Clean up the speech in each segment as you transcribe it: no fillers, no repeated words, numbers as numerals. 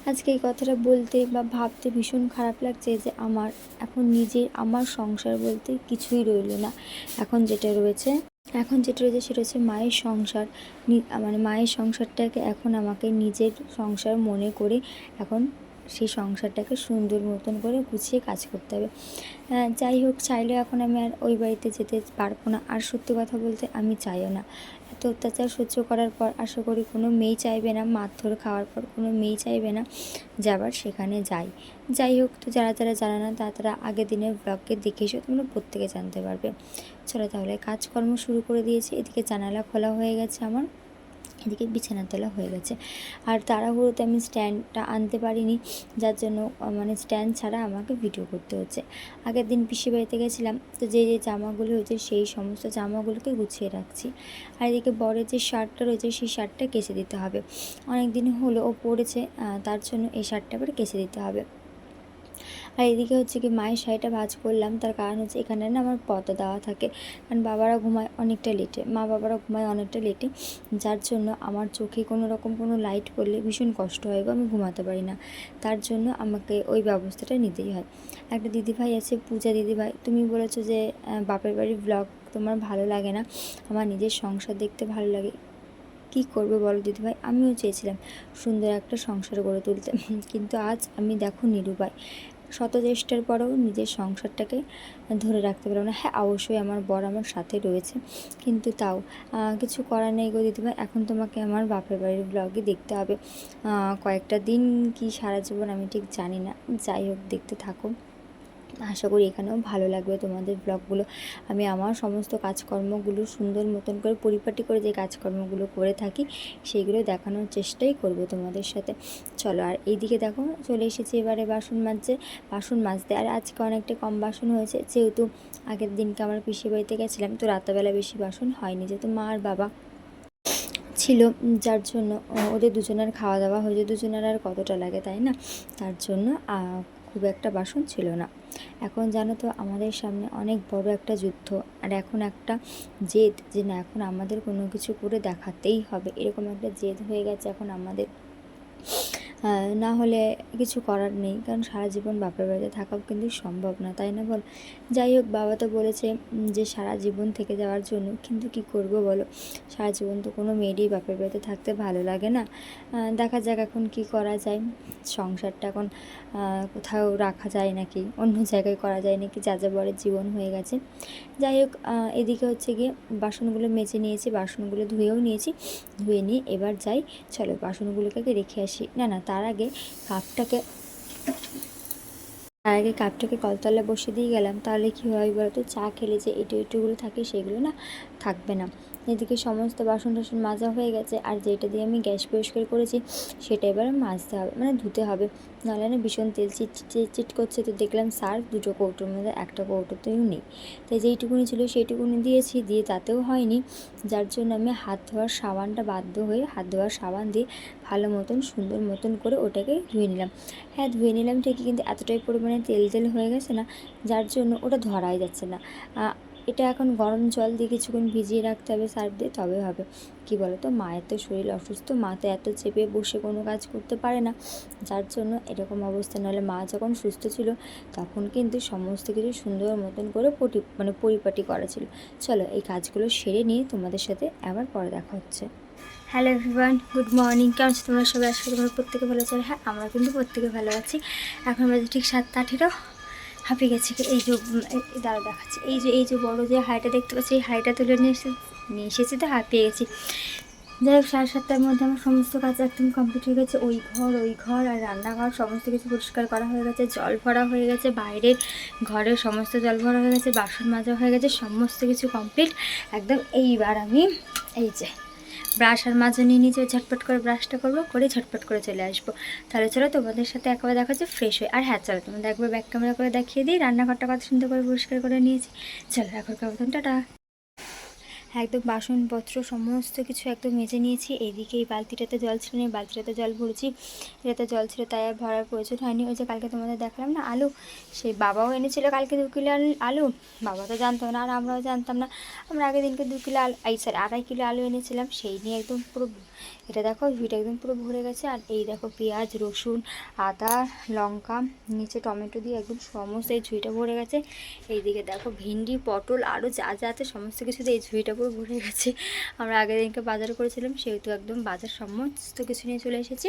আজকে এই কথাটা বলতে বা ভাবতে ভীষণ খারাপ লাগছে যে আমার সংসার বলতে কিছুই রইলো না। এখন যেটা রয়েছে সেটা হচ্ছে মায়ের সংসার। মানে মায়ের সংসারটাকে এখন আমাকে নিজের সংসার মনে করে এখন সেই সংসারটাকে সুন্দর মতন করে গুছিয়ে কাজ করতে হবে। যাই হোক, চাইলেও এখন আমি আর ওই বাড়িতে যেতে পারবো না। আর সত্যি কথা বলতে আমি চাইও না। এত অত্যাচার সহ্য করার পর আশা করি কোনো মেয়েই চাইবে না, মারধর খাওয়ার পর কোনো মেয়েই চাইবে না যে আবার সেখানে যাই হোক, তো যারা যারা জানে না তারা আগের দিনের ব্লগকে দেখে এসে তোমরা প্রত্যেকে জানতে পারবে। চলো তাহলে কাজকর্ম শুরু করে দিয়েছি। এদিকে জানালা খোলা হয়ে গেছে আমার, এদিকে বিছানা তোলা হয়ে গেছে। আর তাড়াহুড়োতে আমি স্ট্যান্ডটা আনতে পারিনি, যার জন্য মানে স্ট্যান্ড ছাড়া আমাকে ভিডিও করতে হচ্ছে। আগের দিন পিসির বাড়িতে গেছিলাম, তো যে যে জামাগুলো হয়েছে সেই সমস্ত জামাগুলোকে গুছিয়ে রাখছি। আর এদিকে বরের যে শার্টটা রয়েছে সেই শার্টটা কেচে দিতে হবে। অনেক দিন হলো ও পরেছে, তার জন্য এই শার্টটা আবার কেচে দিতে হবে। আর এদিকে হচ্ছে কি মায়ের শাড়িটা ভাঁজ করলাম, তার কারণ হচ্ছে এখানে না আমার পর্দা দেওয়া থাকে, কারণ বাবারা ঘুমায় অনেকটা লেটে, বাবারা ঘুমায় অনেকটা লেটে, যার জন্য আমার চোখে কোনো রকম কোনো লাইট পড়লে ভীষণ কষ্ট হয় গো, আমি ঘুমাতে পারি না। তার জন্য আমাকে ওই ব্যবস্থাটা নিতেই হয়। একটা দিদিভাই আছে, পূজা দিদিভাই, তুমি বলেছো যে বাপের বাড়ির ব্লগ তোমার ভালো লাগে না, আমার নিজের সংসার দেখতে ভালো লাগে। কী করবে বলো দিদিভাই, আমিও চেয়েছিলাম সুন্দর একটা সংসার গড়ে তুলতে, কিন্তু আজ আমি দেখো নিরুপায়। শত চেষ্টার পরেও নিজের সংসারটাকে ধরে রাখতে পারবো না। হ্যাঁ, অবশ্যই আমার বর আমার সাথে রয়েছে, কিন্তু তাও কিছু করার নেই গো দিদিভাই। এখন তোমাকে আমার বাপের বাড়ির ব্লগই দেখতে হবে, কয়েকটা দিন কি সারা জীবন আমি ঠিক জানি না। যাই হোক, দেখতে থাকো, আশা করি এখানেও ভালো লাগবে তোমাদের ব্লগগুলো। আমি আমার সমস্ত কাজকর্মগুলো সুন্দর মতন করে পরিপাটি করে যে কাজকর্মগুলো করে থাকি সেইগুলো দেখানোর চেষ্টাই করব তোমাদের সাথে। চলো, আর এইদিকে দেখো চলে এসেছি এবারে বাসন মাজতে। আর আজকে অনেকটা কম বাসন হয়েছে, যেহেতু আগের দিনকে আমার পিসির বাড়িতে গেছিলাম, তো রাত্রেবেলা বেশি বাসন হয়নি, যেহেতু মা আর বাবা ছিল, যার জন্য ওদের দুজনের খাওয়া দাওয়া হয়েছে। দুজনের আর কতটা লাগে, তাই না? তার জন্য খুব একটা বাসন ছিল না। এখন জানো তো আমাদের সামনে অনেক বড় একটা যুদ্ধ, আর এখন একটা জেদ যে না, এখন আমাদের কোনো কিছু করে দেখাতেই হবে, এরকম একটা জেদ হয়ে গেছে এখন আমাদের। না হলে কিছু করার নেই, কারণ সারা জীবন বাপের বাড়িতে থাকাও কিন্তু সম্ভব না, তাই না বল? যাই হোক, বাবা তো বলেছে যে সারা জীবন থেকে যাওয়ার জন্য, কিন্তু কি করব বলো, সারা জীবন তো কোনো মেয়েরই বাপের বাড়িতে থাকতে ভালো লাগে না। দেখা যাক এখন কি করা যায়। সংসারটা এখন কোথাও রাখা যায় নাকি, অন্য জায়গায় করা যায় নাকি, যা যা বরের জীবন হয়ে গেছে। যাই হোক, এদিকে হচ্ছে গিয়ে বাসনগুলো মেজে নিয়েছি, বাসনগুলো ধুয়েও নিয়েছি। ধুয়ে নিয়ে এবার যাই, চলো বাসনগুলোকে রেখে আসি। না, তার আগে কাপটাকে কলতলায় বসিয়ে দিয়ে গেলাম, তাহলে কী হয় বলো তো, চা খেলে যে এঁটোগুলো থাকে সেগুলো না থাকবে না। এদিকে সমস্ত বাসন টাসন মাজা হয়ে গেছে, আর যেটা দিয়ে আমি গ্যাস পরিষ্কার করেছি সেটা এবারে মাজতে হবে, মানে ধুতে হবে, নাহলে না ভীষণ তেল চিট করছে। তো দেখলাম সার্ফ দুটো কৌটোর মধ্যে একটা কৌটোতেও নেই, তাই যেইটুকুনি ছিল সেইটুকুনি দিয়েছি, দিয়ে তাতেও হয়নি, যার জন্য আমি হাত ধোয়ার সাবানটা বাধ্য হয়ে হাত ধোয়ার সাবান দিয়ে ভালো মতন সুন্দর মতন করে ওটাকে ধুয়ে নিলাম। হ্যাঁ, ধুয়ে নিলাম ঠিকই, কিন্তু এতটাই পরিমাণে তেল হয়ে গেছে না, যার জন্য ওটা ধরাই যাচ্ছে না। এটা এখন গরম জল দিয়ে কিছুক্ষণ ভিজিয়ে রাখতে হবে সার্ফ দিয়ে, তবে হবে। কি বলো তো, মায়ের তো শরীর অসুস্থ, মা তো এত চেপে বসে কোনো কাজ করতে পারে না, যার জন্য এরকম অবস্থা। নাহলে মা যখন সুস্থ ছিল তখন কিন্তু সমস্ত কিছু সুন্দর মতন করে পরিপাটি করা ছিল। চলো এই কাজগুলো সেরে নিয়ে তোমাদের সাথে আবার পরে দেখা হচ্ছে। Hello everyone, good morning. কেমন আছো তোমরা সবাই? আজকে তোমরা প্রত্যেকে ভালো আছো? হ্যাঁ, আমরা কিন্তু প্রত্যেকে ভালো আছি। এখন বাজে ঠিক 7:18, হাঁপিয়ে গেছি। এই যে দাঁড়া দেখাচ্ছি, এই যে বড়ো যে হাঁড়িটা দেখতে পাচ্ছি, এই হাঁড়িটা তুলে নিয়ে এসেছি, তো হাঁপিয়ে গেছি। যাই হোক, 7:30টার মধ্যে আমার সমস্ত কাজ একদম কমপ্লিট হয়ে গেছে। ওই ঘর আর রান্নাঘর সমস্ত কিছু পরিষ্কার করা হয়ে গেছে, জল ভরা হয়ে গেছে, বাইরের ঘরের সমস্ত জল ভরা হয়ে গেছে, বাসন মাজা হয়ে গেছে, সমস্ত কিছু কমপ্লিট একদম। এইবার আমি এই যে ব্রাশ আর মাজা নিয়ে নিচে ঝটপট করে ব্রাশটা করবো, করে ঝটপট করে চলে আসবো। তাহলে চলো তোমাদের সাথে একবার দেখা হচ্ছে ফ্রেশ হয়ে। আর হ্যাঁ, চলো তোমাদের একবার ব্যাক ক্যামেরা করে দেখিয়ে দিই রান্নাঘরটা কত সুন্দর করে পরিষ্কার করে নিয়েছি। চলো এখন কথা, টাটা। একদম বাসনপত্র সমস্ত কিছু একদম মেজে নিয়েছি। এইদিকে এই বালতিটাতে জল ছিল না, এই বালতিটাতে জল ভরেছি, এটাতে জল ছিল তাই আর ভরার প্রয়োজন হয়নি। ওই যে কালকে তোমাদের দেখালাম না আলু, সেই বাবাও এনেছিল কালকে 2 কিলো আলু। বাবা তো জানতো না আর আমরাও জানতাম না। আমরা আগের দিনকে 2 কিলো আলু, এই সরি 2.5 কিলো আলু এনেছিলাম, সেই নিয়ে একদম পুরো এটা দেখো ঝুড়িটা একদম পুরো ভরে গেছে। আর এই দেখো পেঁয়াজ, রসুন, আদা, লঙ্কা, নিচে টমেটো দিয়ে একদম সমস্ত এই ঝুড়িটা ভরে গেছে। এইদিকে দেখো ভিন্ডি, পটল আরও যা যা আছে সমস্ত কিছু দিয়ে এই ঝুড়িটা পুরো ভরে গেছে। আমরা আগের দিনকে বাজার করেছিলাম, সেহেতু একদম বাজার সমস্ত কিছু নিয়ে চলে এসেছি।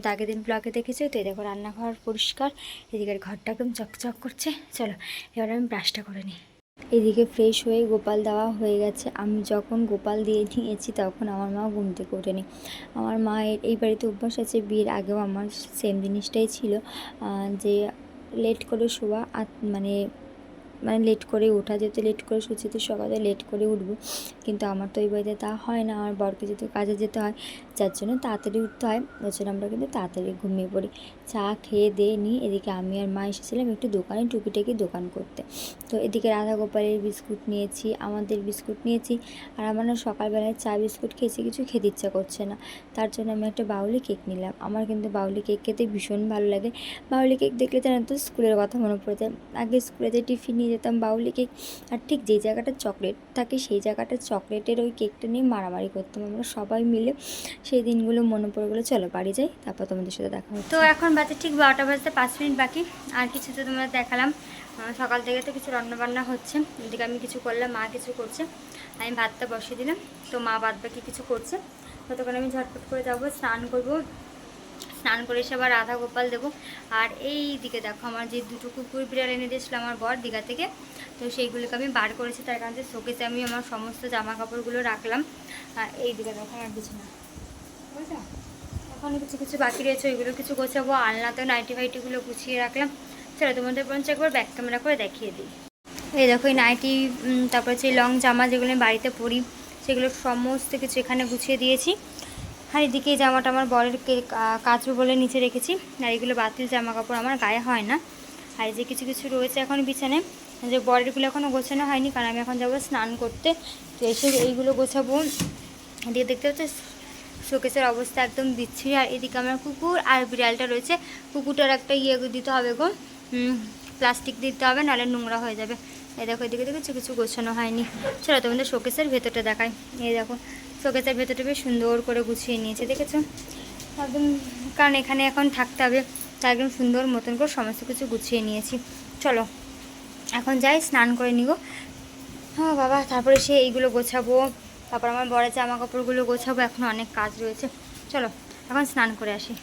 তো আগের দিন ব্লগে দেখেছি। তো এই দেখো রান্নাঘর পরিষ্কার, এদিকের ঘরটা একদম চকচক করছে। চলো এবার আমি ব্রাশটা করে নিই। এদিকে ফ্রেশ হয়ে গোপাল দেওয়া হয়ে গেছে। আমি যখন গোপাল দিয়ে নিয়েছি তখন আমার মা ঘুম থেকে ওঠেনি। আমার মায়ের এই বাড়িতে অভ্যাস আছে, বিয়ের আগেও আমার সেম জিনিসটাই ছিল, যে লেট করে শোয়া মানে লেট করে ওঠা, যেহেতু লেট করে শুচ্ছি তো সকালে লেট করে উঠবো। কিন্তু আমার তো এই বাড়িতে তা হয় না, আমার বরকে যেহেতু কাজে যেতে হয় যার জন্য তাড়াতাড়ি উঠতে হয়, ওই জন্য আমরা কিন্তু তাড়াতাড়ি ঘুমিয়ে পড়ি। চা খেয়ে দিয়ে নিই। এদিকে আমি আর মা এসেছিলাম একটু দোকানে টুকিটাকি দোকান করতে। তো এদিকে রাধা গোপালের বিস্কুট নিয়েছি, আমাদের বিস্কুট নিয়েছি। আর আমার না সকালবেলায় চা বিস্কুট খেয়েছি, কিছু খেতে ইচ্ছা করছে না, তার জন্য আমি একটা বাউলি কেক নিলাম। আমার কিন্তু বাউলি কেক খেতে ভীষণ ভালো লাগে। বাউলি কেক দেখলে জানেন তো স্কুলের কথা মনে পড়ে যায়। আগে স্কুলে যে টিফিন নিয়ে যেতাম বাউলি কেক, আর ঠিক যে জায়গাটা চকলেট থাকে সেই জায়গাটা চকলেটের ওই কেকটা নিয়ে মারামারি করতাম আমরা সবাই মিলে। সেই দিনগুলো মনে পড়ে গেলো। চলো বাড়ি যাই, তারপর তোমাদের সাথে দেখা হচ্ছে। তো এখন বাজে ঠিক 12টা বাজতে 5 মিনিট বাকি। আর কিছু তো তোমাদের দেখালাম, সকাল থেকে তো কিছু রান্নাবান্না হচ্ছে। এদিকে আমি কিছু করলাম, মা কিছু করছে, আমি ভাতটা বসিয়ে দিলাম। তো মা বাদ বাকি কিছু করছে, ততক্ষণ আমি ঝটপট করে যাবো, স্নান করবো। স্নান করে এসে আবার রাধা গোপাল দেবো। আর এই দিকে দেখো আমার যে 2টো কুকুর বিড়াল এনে দিয়েছিল আমার বর দীঘা থেকে, তো সেইগুলোকে আমি বার করেছি। তার কারণে শোকেসে আমি আমার সমস্ত জামা কাপড়গুলো রাখলাম। এই দিকে দেখো আমার বিছানা, বুঝছো এখন কিছু কিছু বাকি রয়েছে, ওইগুলো কিছু গোছাবো। আলনাতেও নাইটি ফাইটিগুলো গুছিয়ে রাখলাম। চলো তোমাদের বরঞ্চ একবার ব্যাক ক্যামেরা করে দেখিয়ে দিই। এই দেখো এই নাইটি, তারপর হচ্ছে লং জামা যেগুলো আমি বাড়িতে পরি সেগুলো সমস্ত কিছু এখানে গুছিয়ে দিয়েছি। আর এদিকে জামাটা আমার বরের কাচবো বলে নিচে রেখেছি। আর এগুলো বাতিল জামা কাপড়, আমার গায়ে হয় না। আর এই যে কিছু কিছু রয়েছে এখন বিছানায়, যে বরেরগুলো এখনও গোছানো হয়নি, কারণ আমি এখন যাবো স্নান করতে। তো এসে এইগুলো গোছাবো। এদিকে দেখতে হচ্ছে শোকেসের অবস্থা একদম দিচ্ছি। আর এদিকে আমার কুকুর আর বিড়ালটা রয়েছে। কুকুরটার একটা ইয়ে দিতে হবে গো, প্লাস্টিক দিতে হবে, নাহলে নোংরা হয়ে যাবে। এই দেখো এদিকে কিছু কিছু গোছানো হয়নি। চলো তোমাদের শোকেসের ভেতরটা দেখায়। এই দেখো শোকেসের ভেতরটা বেশ সুন্দর করে গুছিয়ে নিয়েছে, দেখেছো একদম, কারণ এখানে এখন থাকতে হবে, তাই একদম সুন্দর মতন করে সমস্ত কিছু গুছিয়ে নিয়েছি। চলো এখন যাই স্নান করে নিব। হ্যাঁ বাবা, তারপরে সে এইগুলো গোছাবো, তারপর আমার বরের জামা কাপড়গুলো গোছাবো, এখন অনেক কাজ রয়েছে। চলো এখন স্নান করে আসি।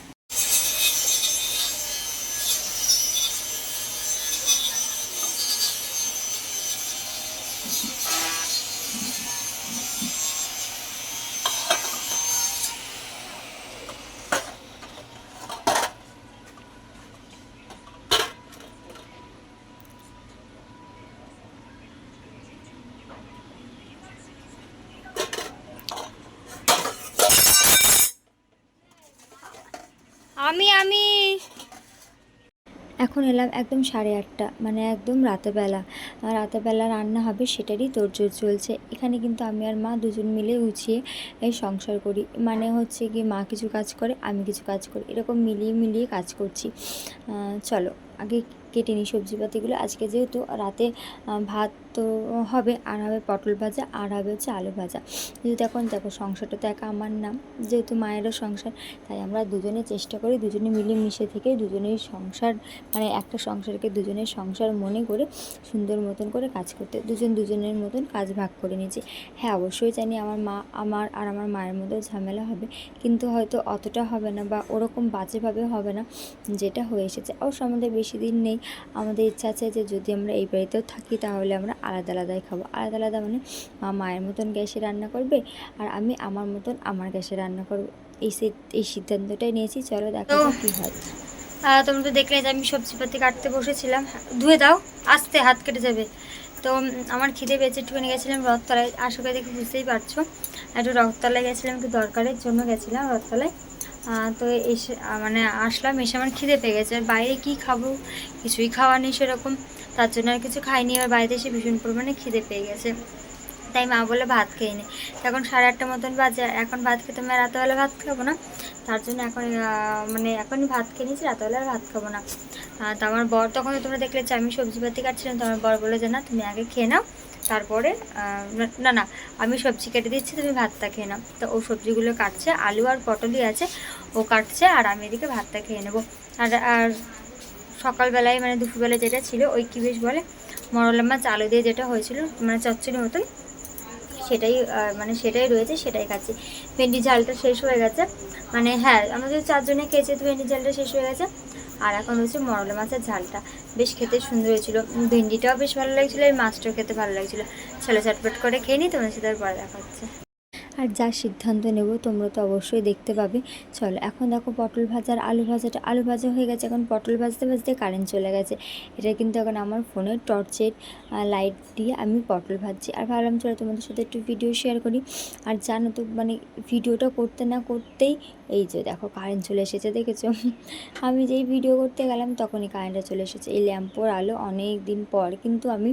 আমি এখন এলাম একদম 8:30, মানে একদম রাতেরবেলা। রাতেরবেলা রান্না হবে সেটারই তোড়জোড় চলছে এখানে। কিন্তু আমি আর মা দুজন মিলে গুছিয়ে এই সংসার করি, মানে হচ্ছে কি মা কিছু কাজ করে আমি কিছু কাজ করি, এরকম মিলিয়ে মিলিয়ে কাজ করছি। চলো আগে কেটে নিই সবজিপাতিগুলো। আজকে যেহেতু রাতে ভাত তো হবে, আর হবে পটল ভাজা, আর হবে হচ্ছে আলু ভাজা। যেহেতু এখন দেখো সংসারটা তো একা আমার না, যেহেতু মায়েরও সংসার, তাই আমরা দুজনে চেষ্টা করি দুজনে মিলেমিশে থেকে দুজনেই সংসার, মানে একটা সংসারকে দুজনের সংসার মনে করে সুন্দর মতন করে কাজ করতে, দুজনের মতন কাজ ভাগ করে নিয়েছি। হ্যাঁ অবশ্যই জানি আমার মায়ের মধ্যে ঝামেলা হবে, কিন্তু হয়তো অতটা হবে না বা ওরকম বাজেভাবে হবে না যেটা হয়ে এসেছে। অবশ্য আমাদের বেশি দিন নেই, আমাদের ইচ্ছা আছে যে যদি আমরা এই বাড়িতেও থাকি তাহলে আমরা আলাদা আলাদাই খাবো। আলাদা আলাদা মানে মা মায়ের মতন গ্যাসে রান্না করবে আর আমি আমার মতন আমার গ্যাসে রান্না করবো, এই সিদ্ধান্তটাই নিয়েছি। চলো দেখা যাক কী হয়। তোমরা তো দেখলে যে আমি সবজিপাতি কাটতে বসেছিলাম। ধুয়ে দাও, আস্তে হাত কেটে যাবে। তো আমার খিদে পেয়েছে, একটুখানি গেছিলাম রথতলায়, আশোকে দেখে বুঝতেই পারছো, একটু রথতলায় গেছিলাম, একটু দরকারের জন্য গেছিলাম রথতলায়। তো এসে মানে আসলাম, এসে আমার খিদে পেয়ে গেছে। আর বাইরে কী খাবো, কিছুই খাওয়া নেই সেরকম, তার জন্য আর কিছু খাইনি। এবার বাড়িতে এসে ভীষণ পরিমাণে খিদে পেয়ে গেছে। তাই মা বলে ভাত খেয়ে নে। এখন 8:30 মতন বাজে, এখন ভাত খেতে আমি রাতেবেলা ভাত খাবো না, তার জন্য এখন মানে এখনই ভাত খেয়ে নিয়েছি, রাতেবেলা আর ভাত খাবো না। তো আমার বর তখন তোমরা দেখলে যে আমি সবজিপাতি কাটছিলাম, তো আমার বর বলে যে না তুমি আগে খেয়ে নাও, তারপরে না না আমি সবজি কেটে দিচ্ছি, তুমি ভাতটা খেয়ে নাও। তো ও সবজিগুলো কাটছে, আলু আর পটলই আছে, ও কাটছে, আর আমি এদিকে ভাতটা খেয়ে নেবো। আর সকালবেলায় মানে দুপুরবেলায় যেটা ছিল ওই কী বেশ বলে মরলা মাছ আলু দিয়ে যেটা হয়েছিল, মানে চচ্চড়ি মতন, সেটাই মানে সেটাই রয়েছে, সেটাই খাচ্ছি। ভেন্ডি ঝালটা শেষ হয়ে গেছে, মানে হ্যাঁ আমাদের 4 জনে খেয়েছে, তো ভেন্ডি ঝালটা শেষ হয়ে গেছে। আর এখন হচ্ছে মরলা মাছের ঝালটা, বেশ খেতে সুন্দর হয়েছিল, ভেন্ডিটাও বেশ ভালো লাগছিলো, এই মাছটাও খেতে ভালো লাগছিলো। চলো চটপট করে খেয়ে নিই, তোমার সাথে আর পরে দেখা হচ্ছে। আর যা সিদ্ধান্ত নেব তোমরা তো অবশ্যই দেখতে পাবে। চলো এখন দেখো পটল ভাজা আর আলু ভাজা হয়ে গেছে, এখন পটল ভাজতে ভাজতে কারেন্ট চলে গেছে। এটা কিন্তু এখন আমার ফোনের টর্চের লাইট দিয়ে আমি পটল ভাজছি, আর ভাবলাম চলো তোমাদের সাথে একটু ভিডিও শেয়ার করি। আর জানো তো মানে ভিডিওটা করতে না করতেই এই যে দেখো কারেন্ট চলে এসেছে, দেখেছো? আমি যেই ভিডিও করতে গেলাম তখনই কারেন্টটা চলে এসেছে। এই ল্যাম্পোর আলো অনেক দিন পর কিন্তু আমি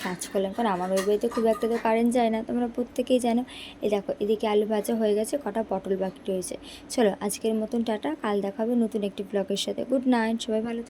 কাজ করলাম, কারণ আমার ওই বাড়িতে খুব একটা তো কারেন্ট যায় না, তোমরা প্রত্যেকেই জানো। এই দেখো এদিকে আলু ভাজা হয়ে গেছে, কটা পটল বাকি রয়েছে। চলো আজকের মতন টাটা, কাল দেখা হবে নতুন একটি ব্লগের সাথে। গুড নাইট, সবাই ভালো।